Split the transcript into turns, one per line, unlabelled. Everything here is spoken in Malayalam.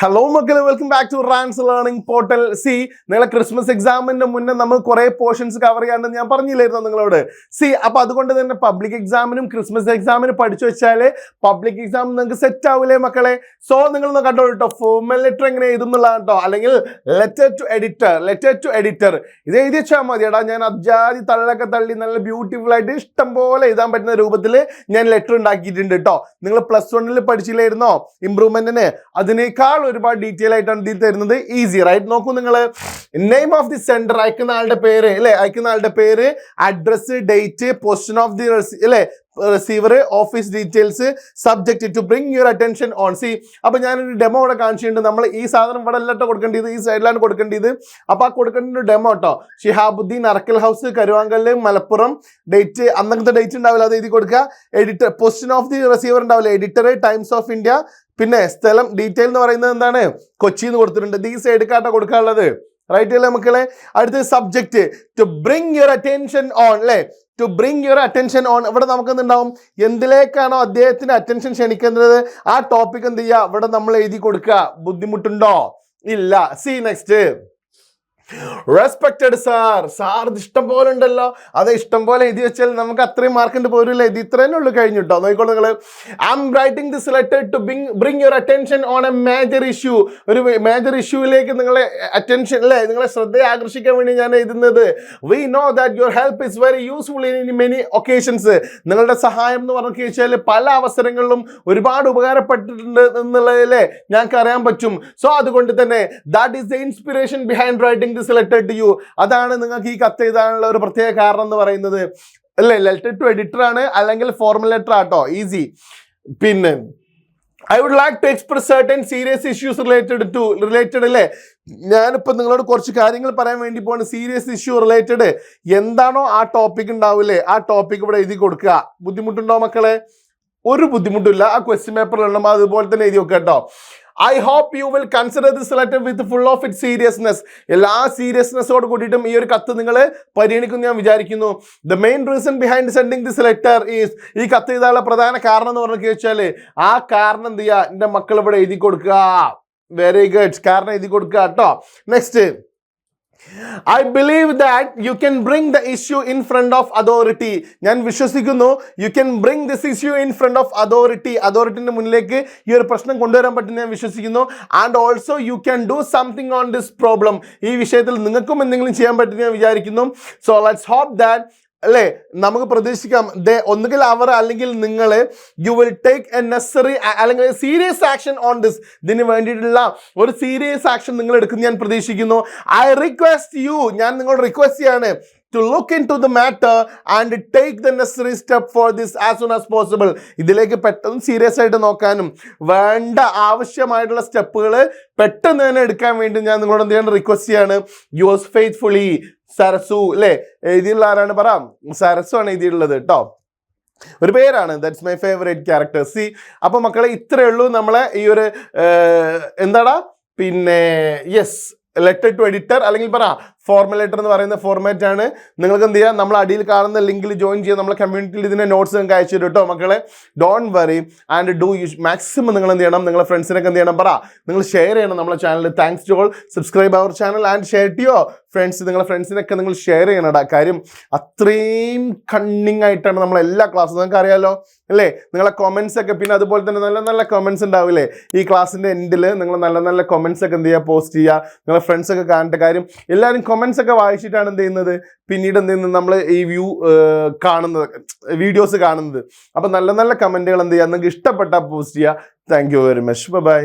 ഹലോ മക്കളെ, welcome back to Rans learning portal. നിങ്ങളെ ക്രിസ്മസ് എക്സാമിന്റെ മുന്നേ നമ്മൾ കുറെ പോർഷൻസ് കവർ ചെയ്യാണ്ടെന്ന് ഞാൻ പറഞ്ഞില്ലായിരുന്നു നിങ്ങളോട്. അപ്പൊ അതുകൊണ്ട് തന്നെ പബ്ലിക് എക്സാമിനും ക്രിസ്മസ് എക്സാമിനും പഠിച്ചു വെച്ചാല് പബ്ലിക് എക്സാം നിങ്ങൾക്ക് സെറ്റ് ആവൂലേ മക്കളെ? സോ നിങ്ങളൊന്ന് കണ്ടോ കേട്ടോ, ഫോർമൽ ലെറ്റർ എങ്ങനെ എഴുതുന്നുള്ളതാണ് കേട്ടോ, അല്ലെങ്കിൽ ലെറ്റർ ടു എഡിറ്റർ ഇത് എഴുതി വെച്ചാൽ മതി. എടാ, ഞാൻ അബ്ജാതി തള്ളൊക്കെ തള്ളി നല്ല ബ്യൂട്ടിഫുൾ ആയിട്ട് ഇഷ്ടം പോലെ എഴുതാൻ പറ്റുന്ന രൂപത്തിൽ ഞാൻ ലെറ്റർ ഉണ്ടാക്കിയിട്ടുണ്ട് കേട്ടോ. നിങ്ങൾ +1 പഠിച്ചില്ലായിരുന്നോ ഇംപ്രൂവ്മെന്റിന്? അതിനേക്കാൾ ഒരുപാട് ഡീറ്റെയിൽ ആയിട്ടാണ് ഇതിൽ തരുന്നത്. Easy right. നോക്കൂ നിങ്ങൾ, നെയിം ഓഫ് ദി സെൻഡർ, അയക്കുന്ന ആളുടെ പേര് അല്ലെ, അയക്കുന്ന ആളുടെ പേര്, address, date, position of the അല്ലെ receiver, office details, subject to bring your attention on. അപ്പൊ ഞാനൊരു ഡെമോ ഇവിടെ കാണിച്ചിട്ടുണ്ട്. നമ്മൾ ഈ സാധനം ഇവിടെ അല്ലട്ടോ കൊടുക്കേണ്ടത്, ഈ സൈഡിലാണ് കൊടുക്കേണ്ടത്. അപ്പൊ ആ കൊടുക്കേണ്ട ഡെമോ കേട്ടോ. ഷിഹാബുദ്ദീൻ, അറക്കൽ ഹൗസ്, കരുവാങ്കല്, മലപ്പുറം. ഡേറ്റ് അന്നത്തെ ഡേറ്റ് ഉണ്ടാവില്ല, അത് എഴുതി കൊടുക്കുക. Editor, position of the receiver ഉണ്ടാവില്ല, എഡിറ്റർ, ടൈംസ് ഓഫ് ഇന്ത്യ. പിന്നെ സ്ഥലം ഡീറ്റെയിൽ എന്ന് പറയുന്നത് എന്താണ്, കൊച്ചി എന്ന് കൊടുത്തിട്ടുണ്ട്. ഈ സൈഡ് കാട്ടാ കൊടുക്കാനുള്ളത്. റൈറ്റ് അല്ലേ മക്കളെ? അടുത്ത subject to bring your attention on അല്ലേ, to bring your attention on. ഇവിടെ നമുക്ക് എന്തുണ്ടാവും, എന്തിലേക്കാണോ അദ്ദേഹത്തിന് അറ്റൻഷൻ ക്ഷണിക്കുന്നത് ആ ടോപ്പിക് എന്ത് ചെയ്യുക, ഇവിടെ നമ്മൾ എഴുതി കൊടുക്കുക. ബുദ്ധിമുട്ടുണ്ടോ? ഇല്ല. Next, respected sir. ഇത് ഇഷ്ടം പോലെ ഉണ്ടല്ലോ, അത് ഇഷ്ടം പോലെ എഴുതി വെച്ചാൽ നമുക്ക് അത്രയും മാർക്കിന്റെ പോരില്ല. ഇത് ഇത്രേ ഉള്ളൂ, കഴിഞ്ഞു കേട്ടോ. നോക്കിക്കോളൂ നിങ്ങൾ. I am writing this letter to bring your attention on a major issue. ഒരു മേജർ ഇഷ്യൂവിലേക്ക് നിങ്ങളെ അറ്റൻഷൻ അല്ലേ, നിങ്ങളെ ശ്രദ്ധയെ ആകർഷിക്കാൻ വേണ്ടി ഞാൻ എഴുതുന്നത്. We know that your help is very useful in many occasions. നിങ്ങളുടെ സഹായം എന്ന് പറഞ്ഞു വെച്ചാൽ പല അവസരങ്ങളിലും ഒരുപാട് ഉപകാരപ്പെട്ടിട്ടുണ്ട് എന്നുള്ളതിലെ ഞങ്ങൾക്ക് അറിയാൻ പറ്റും. സോ അതുകൊണ്ട് തന്നെ that is the inspiration behind writing this letter to you. അതാണ് നിങ്ങൾക്ക് ഈ കത്ത് എഴുതാനുള്ള ഒരു പ്രത്യേക കാരണം എന്ന് പറയുന്നത് അല്ലേ. ലെറ്റർ ടു എഡിറ്റർ ആണ്, അല്ലെങ്കിൽ ഫോർമൽ ലെറ്റർ ആട്ടോ. ഈസി. പിന്നെ I would like to express certain serious issues related അല്ലേ. ഞാനിപ്പോൾ നിങ്ങളോട് കുറച്ച് കാര്യങ്ങൾ പറയാൻ വേണ്ടി പോവാണ്. സീരിയസ് ഇഷ്യൂ റിലേറ്റഡ് എന്താണോ ആ ടോപ്പിക് ഉണ്ടാവില്ലേ, ആ ടോപ്പിക് ഇവിടെ എഴുതി കൊടുക്കുക. ബുദ്ധിമുട്ടുണ്ടോ മക്കളെ? ഒരു ബുദ്ധിമുട്ടില്ല. ആ ക്വസ്റ്റ്യൻ പേപ്പറിൽ ഉണ്ടോ അതുപോലെ തന്നെ എഴുതി വെക്കുക കേട്ടോ. I hope you will consider this letter with full of its seriousness. എല്ലാ സീരിയസ്നെസ്സോട് കൂടിയിട്ടും ഈ ഒരു കത്ത് നിങ്ങൾ പരിഗണിക്കുന്നു ഞാൻ വിചാരിക്കുന്നു. The main reason behind sending this letter is, ഈ കത്ത് എഴുതാനുള്ള പ്രധാന കാരണം എന്ന് പറഞ്ഞു വെച്ചാൽ ആ കാരണം എന്ത് ചെയ്യുക, എൻ്റെ മക്കൾ ഇവിടെ എഴുതി കൊടുക്കുക. വെരി ഗുഡ്, കാരണം എഴുതി കൊടുക്കുക കേട്ടോ. Next, I believe that you can bring the issue in front of authority. ഞാൻ വിശ്വസിക്കുന്നു you can bring this issue in front of authority. അതോറിറ്റിന്റെ മുന്നിലേക്ക് ഈ ഒരു പ്രശ്നം കൊണ്ടുവരാൻ പറ്റും ഞാൻ വിശ്വസിക്കുന്നു. And also you can do something on this problem. ഈ വിഷയത്തിൽ നിങ്ങൾക്കും എന്തെങ്കിലും ചെയ്യാൻ പറ്റും ഞാൻ വിചാരിക്കുന്നു. So let's hope that അല്ലേ, നമുക്ക് പ്രതീക്ഷിക്കാം ഒന്നുകിൽ അവർ അല്ലെങ്കിൽ നിങ്ങൾ യു വിൽ ടേക്ക് എ നെസറി അല്ലെങ്കിൽ സീരിയസ് ആക്ഷൻ ഓൺ ദിസ്. ഇതിന് വേണ്ടിയിട്ടുള്ള ഒരു സീരിയസ് ആക്ഷൻ നിങ്ങൾ എടുക്കും ഞാൻ പ്രതീക്ഷിക്കുന്നു. ഐ റിക്വസ്റ്റ് യു, ഞാൻ നിങ്ങളോട് റിക്വസ്റ്റ് ചെയ്യാണ്, to look into the matter and take the necessary step for this as soon as possible. ഇതിലേക്ക് പെട്ടെന്ന് സീരിയസ് ആയിട്ട് നോക്കാനും വേണ്ട ആവശ്യമായിട്ടുള്ള സ്റ്റെപ്പുകൾ പെട്ടെന്ന് തന്നെ എടുക്കാൻ വേണ്ടി ഞാൻ നിങ്ങളോട് എന്ത് ചെയ്യണം, റിക്വസ്റ്റ് ചെയ്യാണ്. യുവേഴ്സ് ഫെയ്ത്ത്ഫുള്ളി സരസു അല്ലേ. എഴുതിയുള്ള ആരാണ് പറ? സരസു ആണ് എഴുതിയിട്ടുള്ളത് കേട്ടോ. ഒരു പേരാണ്, ദാറ്റ്സ് മൈ ഫേവറേറ്റ് ക്യാരക്ടർ. അപ്പൊ മക്കളെ ഇത്രയേ ഉള്ളൂ നമ്മളെ ഈ ഒരു എന്താടാ പിന്നെ യെസ് ലെറ്റർ ടു എഡിറ്റർ അല്ലെങ്കിൽ പറ ഫോർമൽ ലെറ്റർ എന്ന് പറയുന്ന ഫോർമാറ്റ് ആണ്. നിങ്ങൾക്ക് എന്ത് ചെയ്യാം, നമ്മൾ അടിയിൽ കാണുന്ന ലിങ്കിൽ ജോയിൻ ചെയ്യാം. നമ്മളെ കമ്മ്യൂണിറ്റിയിൽ ഇതിൻ്റെ നോട്ട്സ് നിങ്ങൾക്ക് അയച്ചു തരും കേട്ടോ മക്കളെ. Don't worry and do maximum നിങ്ങൾ എന്ത് ചെയ്യണം, നിങ്ങളെ ഫ്രണ്ട്സിനൊക്കെ എന്ത് ചെയ്യണം പറ, നിങ്ങൾ ഷെയർ ചെയ്യണം നമ്മളെ channel. Thanks to all, subscribe our channel and share to your friends. നിങ്ങളെ ഫ്രണ്ട്സിനൊക്കെ നിങ്ങൾ ഷെയർ ചെയ്യണടാ. കാര്യം അത്രയും കണ്ണിങ് ആയിട്ടാണ് നമ്മളെല്ലാ ക്ലാസ്സും, നിങ്ങൾക്ക് അറിയാലോ അല്ലേ. നിങ്ങളെ കൊമൻസ് ഒക്കെ, പിന്നെ അതുപോലെ തന്നെ നല്ല നല്ല കൊമൻസ് ഉണ്ടാവില്ലേ ഈ ക്ലാസ്സിൻ്റെ എൻഡിൽ. നിങ്ങൾ നല്ല നല്ല കൊമൻസ് ഒക്കെ എന്ത് ചെയ്യുക, പോസ്റ്റ് ചെയ്യുക. നിങ്ങളെ ഫ്രണ്ട്സ് ഒക്കെ കാണട്ടെ. കാര്യം എല്ലാവരും കൊമൻസ് ഒക്കെ വായിച്ചിട്ടാണ് എന്ത് ചെയ്യുന്നത്, പിന്നീട് എന്ത് ചെയ്യുന്നത്, നമ്മൾ ഈ കാണുന്നത് വീഡിയോസ് കാണുന്നത്. അപ്പം നല്ല നല്ല കമൻറ്റുകൾ എന്ത് ചെയ്യുക, നിങ്ങൾക്ക് ഇഷ്ടപ്പെട്ടാൽ പോസ്റ്റ് ചെയ്യുക. Thank you very much. By.